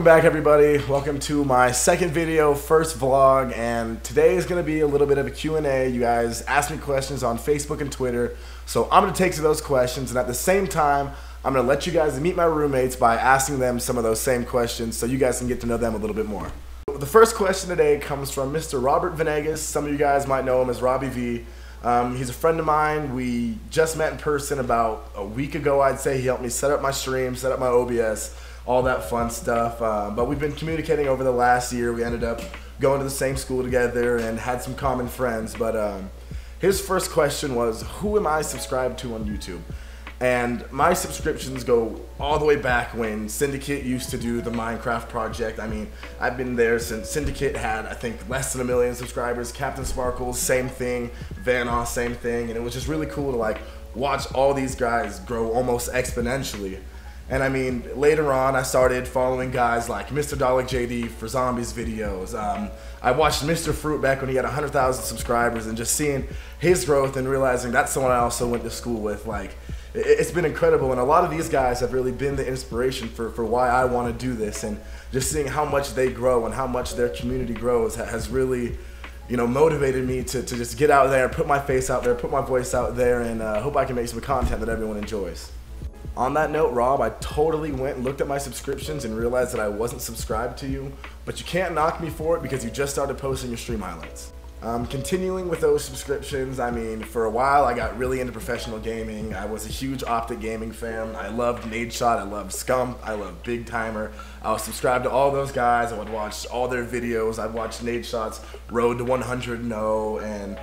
Welcome back, everybody. Welcome to my second video, first vlog, and today is going to be a little bit of a Q&A. You guys asked me questions on Facebook and Twitter, so I'm going to take to those questions, and at the same time, I'm going to let you guys meet my roommates by asking them some of those same questions so you guys can get to know them a little bit more. The first question today comes from Mr. Robert Venegas. Some of you guys might know him as Robbie V. He's a friend of mine. We just met in person about a week ago, I'd say. He helped me set up my stream, set up my OBS, all that fun stuff. But we've been communicating over the last year. We ended up going to the same school together and had some common friends. But his first question was, who am I subscribed to on YouTube? And my subscriptions go all the way back when Syndicate used to do the Minecraft project. I mean, I've been there since Syndicate had, I think, less than 1 million subscribers. Captain Sparkles, same thing. Vanoss, same thing. And it was just really cool to like watch all these guys grow almost exponentially. And I mean, later on, I started following guys like Mr. Dalek JD for zombies videos. I watched Mr. Fruit back when he had 100,000 subscribers, and just seeing his growth and realizing that's someone I also went to school with. Like, it's been incredible, and a lot of these guys have really been the inspiration for why I want to do this, and just seeing how much they grow and how much their community grows has really, you know, motivated me to just get out there, put my face out there, put my voice out there, and hope I can make some content that everyone enjoys. On that note, Rob, I totally went and looked at my subscriptions and realized that I wasn't subscribed to you, but you can't knock me for it because you just started posting your stream highlights. Continuing with those subscriptions, I mean, for a while I got really into professional gaming. I was a huge Optic Gaming fan. I loved Nadeshot, I loved Scump, I loved Big Timer. I was subscribed to all those guys. I would watch all their videos. I'd watch Nadeshot's Road to 100-0, and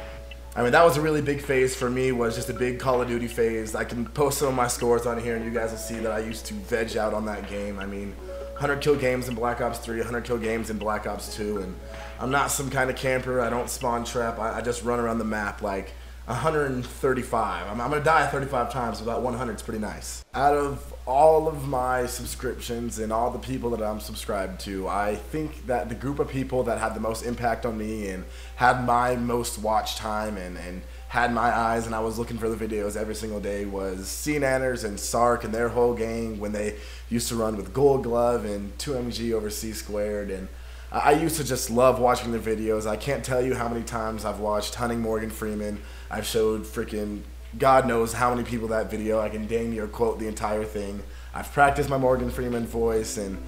I mean, that was a really big phase for me, was just a big Call of Duty phase. I can post some of my scores on here and you guys will see that I used to veg out on that game. I mean, 100 kill games in Black Ops 3, 100 kill games in Black Ops 2, and I'm not some kind of camper. I don't spawn trap. I just run around the map like 135. I'm gonna die 35 times, but 100 is pretty nice. Out of all of my subscriptions and all the people that I'm subscribed to, I think that the group of people that had the most impact on me and had my most watch time and had my eyes and I was looking for the videos every single day was CNanners and Sark and their whole gang when they used to run with Gold Glove and 2MG over C squared. And I used to just love watching their videos. I can't tell you how many times I've watched Hunting Morgan Freeman. I've showed freaking God knows how many people that video. I can dang near quote the entire thing. I've practiced my Morgan Freeman voice, and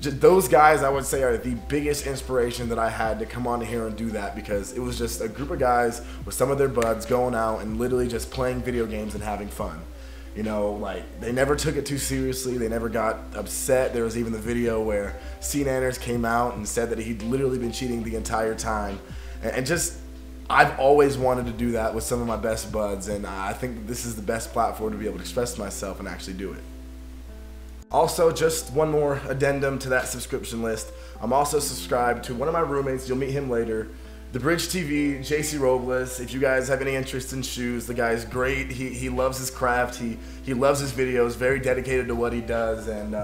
just those guys I would say are the biggest inspiration that I had to come on here and do that, because it was just a group of guys with some of their buds going out and literally just playing video games and having fun. You know, like, they never took it too seriously. They never got upset. There was even the video where CNanners came out and said that he'd literally been cheating the entire time. And just, I've always wanted to do that with some of my best buds, and I think that this is the best platform to be able to express myself and actually do it. Also, just one more addendum to that subscription list. I'm also subscribed to one of my roommates. You'll meet him later. The Bridge TV, JC Robles. If you guys have any interest in shoes, the guy's great. He loves his craft. He loves his videos. Very dedicated to what he does, and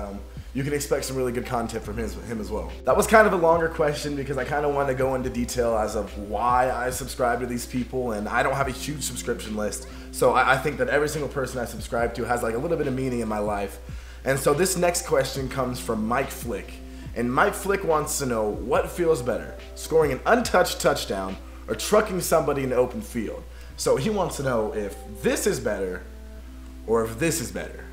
you can expect some really good content from him as well. That was kind of a longer question because I kind of wanted to go into detail as of why I subscribe to these people, and I don't have a huge subscription list, so I think that every single person I subscribe to has like a little bit of meaning in my life. And so this next question comes from Mike Flick. And Mike Flick wants to know, what feels better, scoring an untouched touchdown or trucking somebody in the open field? So he wants to know if this is better or if this is better.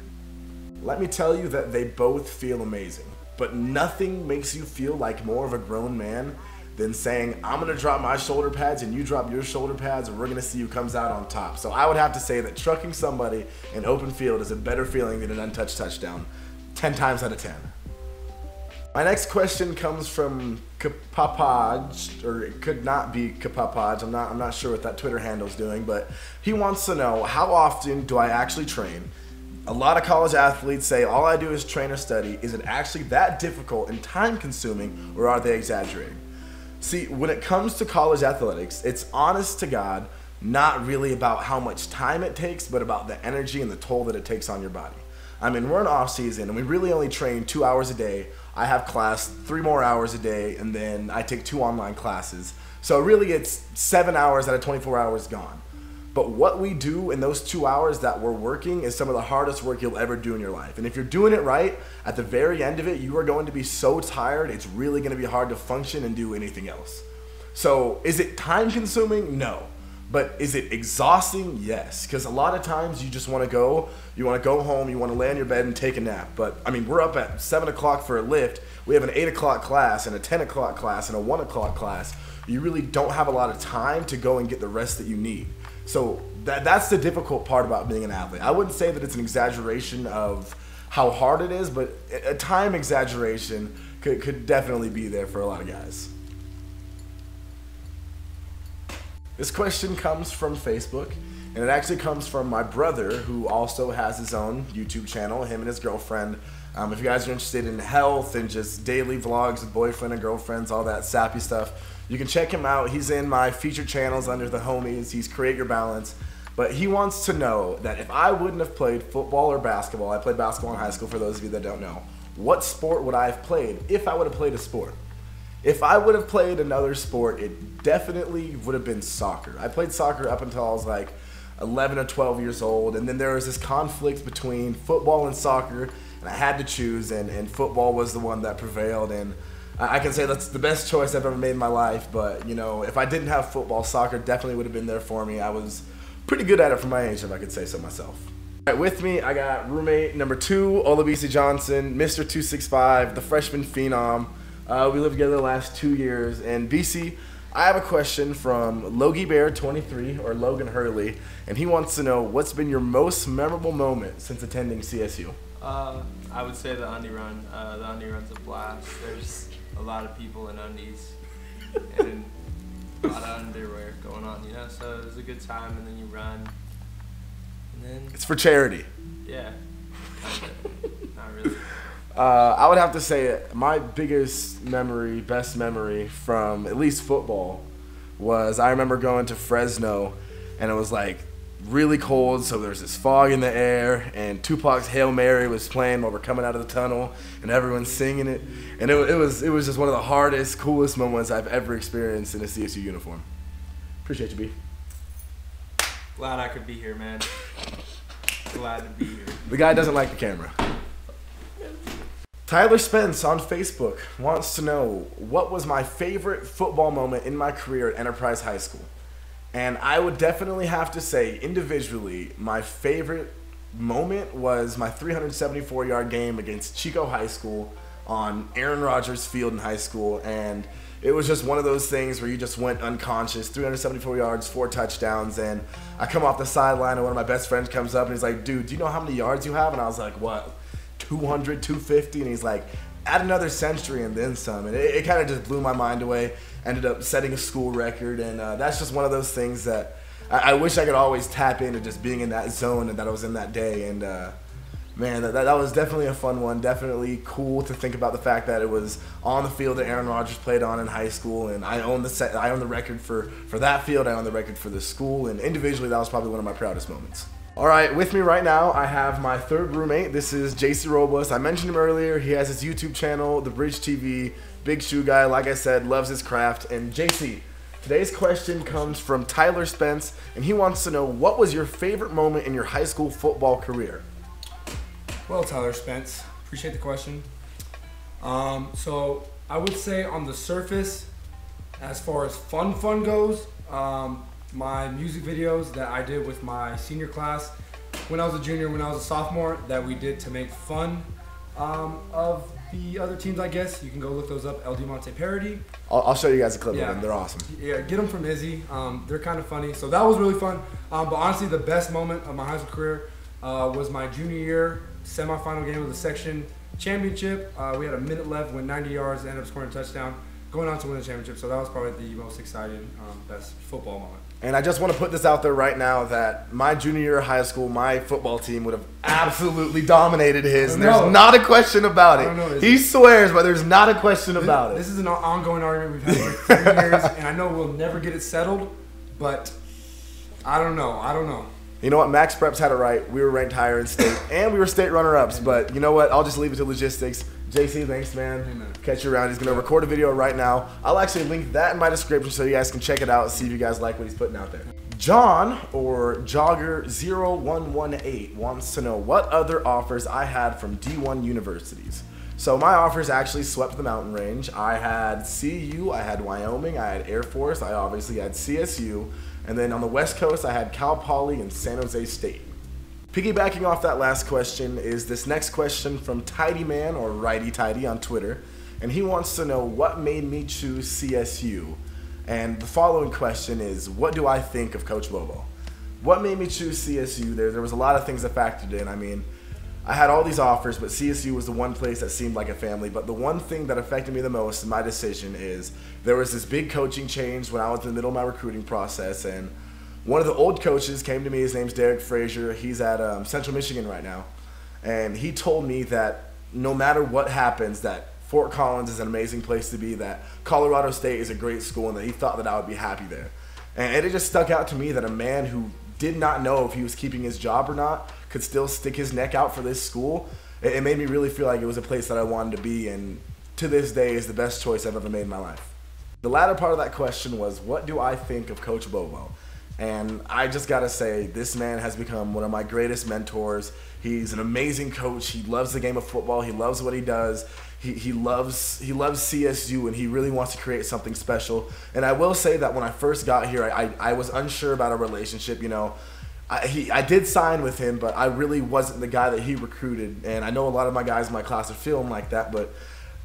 Let me tell you that they both feel amazing, but nothing makes you feel like more of a grown man than saying, I'm gonna drop my shoulder pads and you drop your shoulder pads and we're gonna see who comes out on top. So I would have to say that trucking somebody in open field is a better feeling than an untouched touchdown, 10 times out of 10. My next question comes from Kapapaj, or it could not be Kapapaj. I'm not sure what that Twitter handle's doing, but he wants to know, how often do I actually train? A lot of college athletes say all I do is train or study. Is it actually that difficult and time consuming, or are they exaggerating? See, when it comes to college athletics, it's honest to God, not really about how much time it takes, but about the energy and the toll that it takes on your body. I mean, we're in off season and we really only train 2 hours a day. I have class 3 more hours a day, and then I take 2 online classes. So really it's 7 hours out of 24 hours gone. But what we do in those 2 hours that we're working is some of the hardest work you'll ever do in your life. And if you're doing it right, at the very end of it, you are going to be so tired, it's really going to be hard to function and do anything else. So is it time consuming? No. But is it exhausting? Yes. Because a lot of times you just want to go home, you want to lay on your bed and take a nap. But I mean, we're up at 7 o'clock for a lift. We have an 8 o'clock class and a 10 o'clock class and a 1 o'clock class. You really don't have a lot of time to go and get the rest that you need. So that's the difficult part about being an athlete. I wouldn't say that it's an exaggeration of how hard it is, but a time exaggeration could definitely be there for a lot of guys. This question comes from Facebook, and it actually comes from my brother, who also has his own YouTube channel, him and his girlfriend. If you guys are interested in health and just daily vlogs with boyfriend and girlfriends, all that sappy stuff, you can check him out. He's in my featured channels under the homies. He's Create Your Balance. But he wants to know that if I wouldn't have played football or basketball, I played basketball in high school for those of you that don't know, what sport would I have played if I would have played a sport? If I would have played another sport, it definitely would have been soccer. I played soccer up until I was like 11 or 12 years old, and then there was this conflict between football and soccer, and I had to choose, and football was the one that prevailed. And I can say that's the best choice I've ever made in my life, but you know, if I didn't have football, soccer definitely would have been there for me. I was pretty good at it for my age, if I could say so myself. All right, with me, I got roommate number 2, Olabisi Johnson, Mr. 265, the freshman phenom. We lived together the last 2 years, and BC, I have a question from Logie Bear 23, or Logan Hurley, and he wants to know, what's been your most memorable moment since attending CSU? I would say the undie run. The undie run's a blast. There's a lot of people in undies and a lot of underwear going on, you know, so it was a good time, and then you run, and then... It's for charity. Yeah, kind of. Not really. I would have to say my biggest memory, best memory from at least football was I remember going to Fresno, and it was like really cold, so there's this fog in the air, and Tupac's Hail Mary was playing while we're coming out of the tunnel, and everyone's singing it, and it was just one of the hardest, coolest moments I've ever experienced in a CSU uniform. Appreciate you, B. Glad I could be here, man. Glad to be here. The guy doesn't like the camera. Tyler Spence on Facebook wants to know, what was my favorite football moment in my career at Enterprise High School? And I would definitely have to say, individually, my favorite moment was my 374-yard game against Chico High School on Aaron Rodgers Field in high school. And it was just one of those things where you just went unconscious, 374 yards, 4 touchdowns. And I come off the sideline, and one of my best friends comes up, and he's like, dude, do you know how many yards you have? And I was like, what, 200, 250? And he's like, add another century and then some. And it kind of just blew my mind away. Ended up setting a school record, and that's just one of those things that I wish I could always tap into, just being in that zone and that I was in that day. And man, that was definitely a fun one. Definitely cool to think about the fact that it was on the field that Aaron Rodgers played on in high school, and I own the record for that field. I own the record for the school, and individually that was probably one of my proudest moments. All right, with me right now, I have my third roommate. This is JC Robles. I mentioned him earlier. He has his YouTube channel, The Bridge TV. Big shoe guy, like I said, loves his craft. And JC, today's question comes from Tyler Spence, and he wants to know, what was your favorite moment in your high school football career? Well, Tyler Spence, appreciate the question. So I would say on the surface, as far as fun goes, my music videos that I did with my senior class when I was a junior, when I was a sophomore, that we did to make fun of the other teams, I guess. You can go look those up, El Diamante Parody. I'll show you guys a clip of them. They're awesome. Yeah, get them from Izzy. They're kind of funny. So that was really fun. But honestly, the best moment of my high school career was my junior year semifinal game of the section championship. We had a minute left, went 90 yards, ended up scoring a touchdown, going on to win the championship. So that was probably the most exciting, best football moment. And I just want to put this out there right now that my junior year of high school, my football team would have absolutely dominated his. And there's not a question about it. He swears, but there's not a question about it. This is an ongoing argument we've had for 3 years, and I know we'll never get it settled, but I don't know. You know what? Max Preps had it right. We were ranked higher in state, and we were state runner-ups. But you know what? I'll just leave it to logistics. JC, thanks, man. Amen. Catch you around. He's going to record a video right now. I'll actually link that in my description so you guys can check it out and see if you guys like what he's putting out there. John, or Jogger0118, wants to know what other offers I had from D1 universities. So my offers actually swept the mountain range. I had CU, I had Wyoming, I had Air Force, I obviously had CSU, and then on the West Coast I had Cal Poly and San Jose State. Piggybacking off that last question is this next question from Tidy Man, or Righty Tidy on Twitter, and he wants to know what made me choose CSU. And the following question is, what do I think of Coach Bobo? What made me choose CSU? There was a lot of things that factored in. I mean, I had all these offers, but CSU was the one place that seemed like a family. But the one thing that affected me the most in my decision is there was this big coaching change when I was in the middle of my recruiting process. And one of the old coaches came to me. His name's Derek Frazier. He's at Central Michigan right now. And he told me that no matter what happens, that Fort Collins is an amazing place to be, that Colorado State is a great school, and that he thought that I would be happy there. And it just stuck out to me that a man who did not know if he was keeping his job or not could still stick his neck out for this school. It made me really feel like it was a place that I wanted to be, and to this day is the best choice I've ever made in my life. The latter part of that question was, what do I think of Coach Bobo? And I just gotta say, this man has become one of my greatest mentors. He's an amazing coach. He loves the game of football. He loves what he does. He loves CSU, and he really wants to create something special. And I will say that when I first got here, I was unsure about our relationship. You know, I did sign with him, but I really wasn't the guy that he recruited. And I know a lot of my guys in my class are feeling like that, but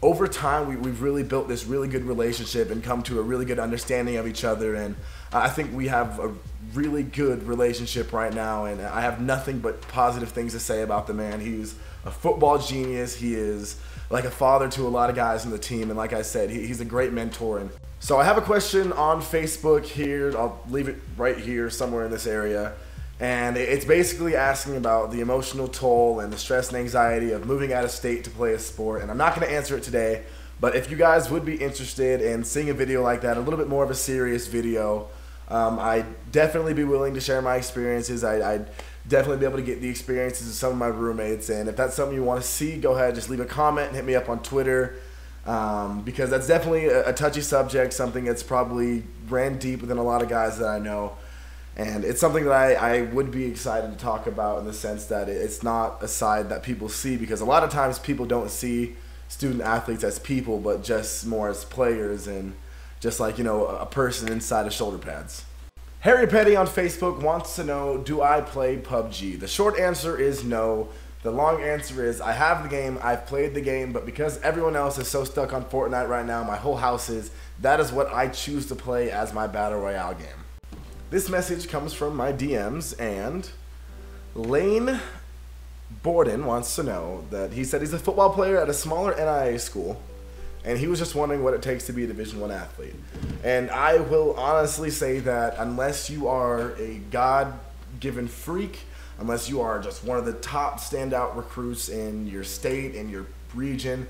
over time, we've really built this really good relationship and come to a really good understanding of each other. And I think we have a really good relationship right now, and I have nothing but positive things to say about the man. He's a football genius. He is like a father to a lot of guys in the team, and like I said, he's a great mentor. And so I have a question on Facebook here. I'll leave it right here somewhere in this area. And it's basically asking about the emotional toll and the stress and anxiety of moving out of state to play a sport. And I'm not going to answer it today, but if you guys would be interested in seeing a video like that, a little bit more of a serious video, I'd definitely be willing to share my experiences. I'd definitely be able to get the experiences of some of my roommates. And if that's something you want to see, go ahead, just leave a comment and hit me up on Twitter, because that's definitely a touchy subject, something that's probably ran deep within a lot of guys that I know. And it's something that I would be excited to talk about, in the sense that it's not a side that people see, because a lot of times people don't see student athletes as people, but just more as players, and just like, you know, a person inside of shoulder pads. Harry Petty on Facebook wants to know, do I play PUBG? The short answer is no. The long answer is I have the game, I've played the game, but because everyone else is so stuck on Fortnite right now, my whole house is, that is what I choose to play as my Battle Royale game. This message comes from my DMs, and Lane Borden wants to know that he said he's a football player at a smaller NIA school, and he was just wondering what it takes to be a Division I athlete. And I will honestly say that unless you are a God-given freak, unless you are just one of the top standout recruits in your state, in your region,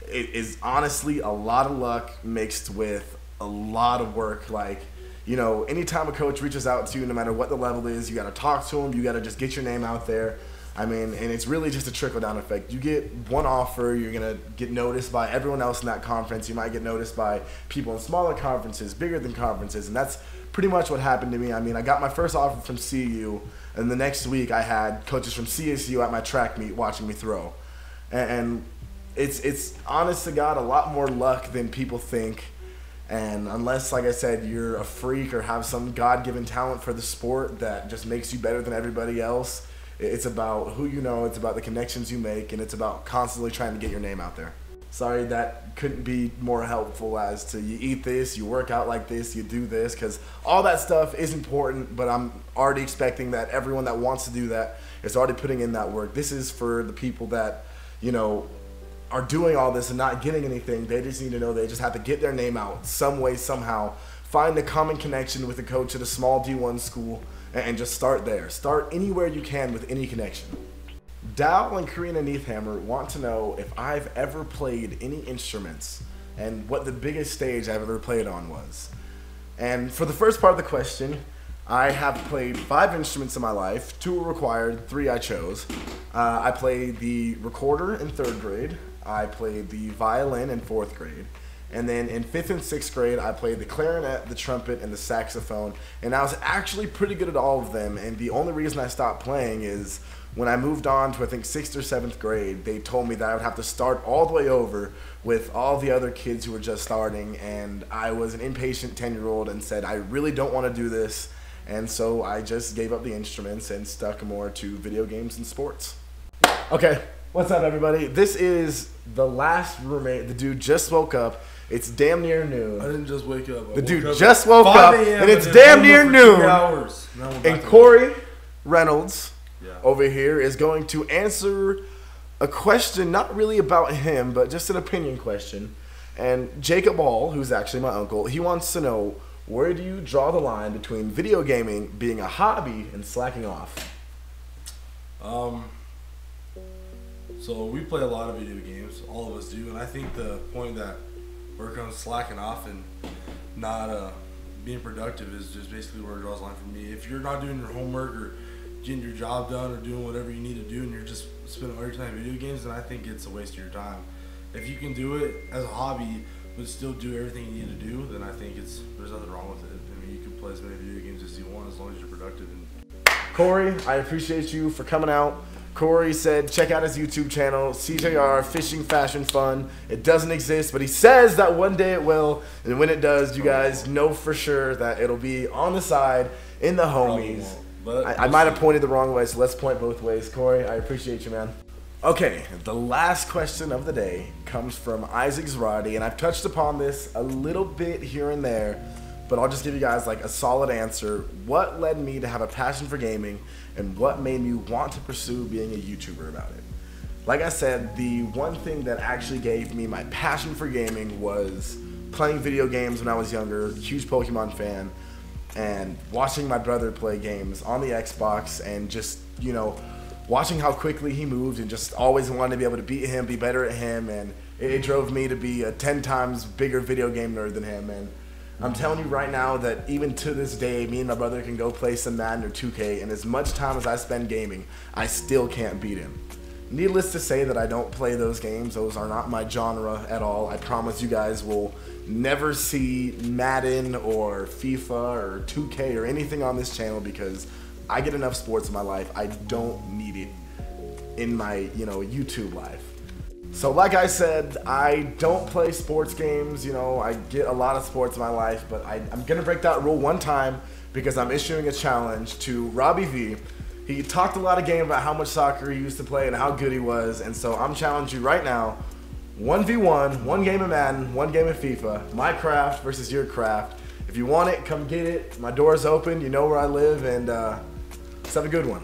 it is honestly a lot of luck mixed with a lot of work. Like, you know, anytime a coach reaches out to you, no matter what the level is, you got to talk to him. You got to just get your name out there. I mean, and it's really just a trickle-down effect. You get one offer, you're going to get noticed by everyone else in that conference. You might get noticed by people in smaller conferences, bigger than conferences, and that's pretty much what happened to me. I mean, I got my first offer from CU, and the next week I had coaches from CSU at my track meet watching me throw. And it's honest to God, a lot more luck than people think. And unless, like I said, you're a freak or have some God-given talent for the sport that just makes you better than everybody else, it's about who you know, it's about the connections you make, and it's about constantly trying to get your name out there. Sorry that couldn't be more helpful as to you eat this, you work out like this, you do this, because all that stuff is important, but I'm already expecting that everyone that wants to do that is already putting in that work. This is for the people that, you know, are doing all this and not getting anything. They just need to know they just have to get their name out some way, somehow, find a common connection with a coach at a small D1 school, and just start there. Start anywhere you can with any connection. Dow and Karina Neathhammer want to know if I've ever played any instruments and what the biggest stage I've ever played on was. And for the first part of the question, I have played 5 instruments in my life. 2 were required, 3 I chose. I played the recorder in 3rd grade. I played the violin in 4th grade. And then in 5th and 6th grade, I played the clarinet, the trumpet, and the saxophone. And I was actually pretty good at all of them. And the only reason I stopped playing is when I moved on to, I think, 6th or 7th grade, they told me that I would have to start all the way over with all the other kids who were just starting. And I was an impatient 10-year-old and said, I really don't want to do this. And so I just gave up the instruments and stuck more to video games and sports. Okay, what's up, everybody? This is the last roommate. The dude just woke up. It's damn near noon. I didn't just wake up. The dude just woke up, and it's damn near noon. And Corey Reynolds over here is going to answer a question, not really about him, but just an opinion question. And Jacob Ball, who's actually my uncle, he wants to know, where do you draw the line between video gaming being a hobby and slacking off? So we play a lot of video games, all of us do, and I think the point that where it comes slacking off and not being productive is just basically where it draws the line for me. If you're not doing your homework or getting your job done or doing whatever you need to do and you're just spending all your time in video games, then I think it's a waste of your time. If you can do it as a hobby but still do everything you need to do, then I think there's nothing wrong with it. I mean, you can play as many video games as you want as long as you're productive. Corey, I appreciate you for coming out. Corey said check out his YouTube channel, CJR Fishing Fashion Fun. It doesn't exist, but he says that one day it will. And when it does, you guys know for sure that it'll be on the side in the homies. I might have pointed the wrong way, so let's point both ways. Corey, I appreciate you, man. Okay, the last question of the day comes from Isaac Zarate, and I've touched upon this a little bit here and there, but I'll just give you guys like a solid answer. What led me to have a passion for gaming, and what made me want to pursue being a YouTuber about it? Like I said, the one thing that actually gave me my passion for gaming was playing video games when I was younger, huge Pokemon fan, and watching my brother play games on the Xbox and just, you know, watching how quickly he moved and just always wanted to be able to beat him, be better at him, and it drove me to be a 10 times bigger video game nerd than him. And I'm telling you right now that even to this day, me and my brother can go play some Madden or 2K, and as much time as I spend gaming, I still can't beat him. Needless to say that I don't play those games. Those are not my genre at all. I promise you guys will never see Madden or FIFA or 2K or anything on this channel because I get enough sports in my life. I don't need it in my, YouTube life. So like I said, I don't play sports games. I get a lot of sports in my life, but I'm gonna break that rule one time because I'm issuing a challenge to Robbie V. He talked a lot of game about how much soccer he used to play and how good he was, and so I'm challenging you right now, 1v1, one game of Madden, one game of FIFA, my craft versus your craft. If you want it, come get it. My door's open, you know where I live, and let's have a good one.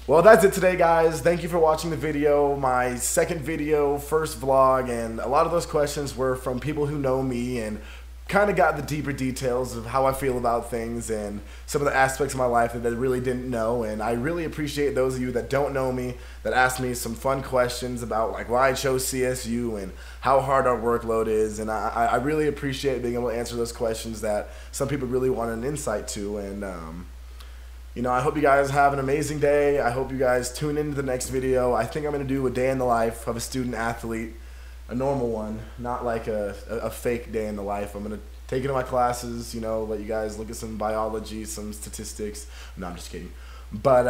Well, that's it today, guys. Thank you for watching the video, my second video, first vlog, and a lot of those questions were from people who know me and kind of got the deeper details of how I feel about things and some of the aspects of my life that they really didn't know. And I really appreciate those of you that don't know me that asked me some fun questions about like why I chose CSU and how hard our workload is. And I really appreciate being able to answer those questions that some people really want an insight to. And I hope you guys have an amazing day. I hope you guys tune into the next video. I think I'm going to do a day in the life of a student athlete. A normal one, not like a fake day in the life. I'm going to take it to my classes, let you guys look at some biology, some statistics. No, I'm just kidding. But,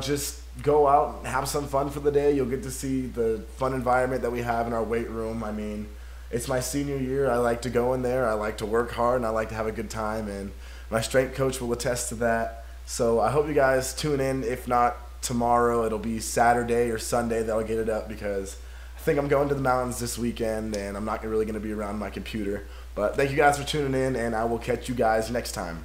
just go out and have some fun for the day. You'll get to see the fun environment that we have in our weight room. I mean, it's my senior year. I like to go in there. I like to work hard, and I like to have a good time. And my strength coach will attest to that. So I hope you guys tune in. If not tomorrow, it'll be Saturday or Sunday that I'll get it up because I think I'm going to the mountains this weekend and I'm not really going to be around my computer. But thank you guys for tuning in, and I will catch you guys next time.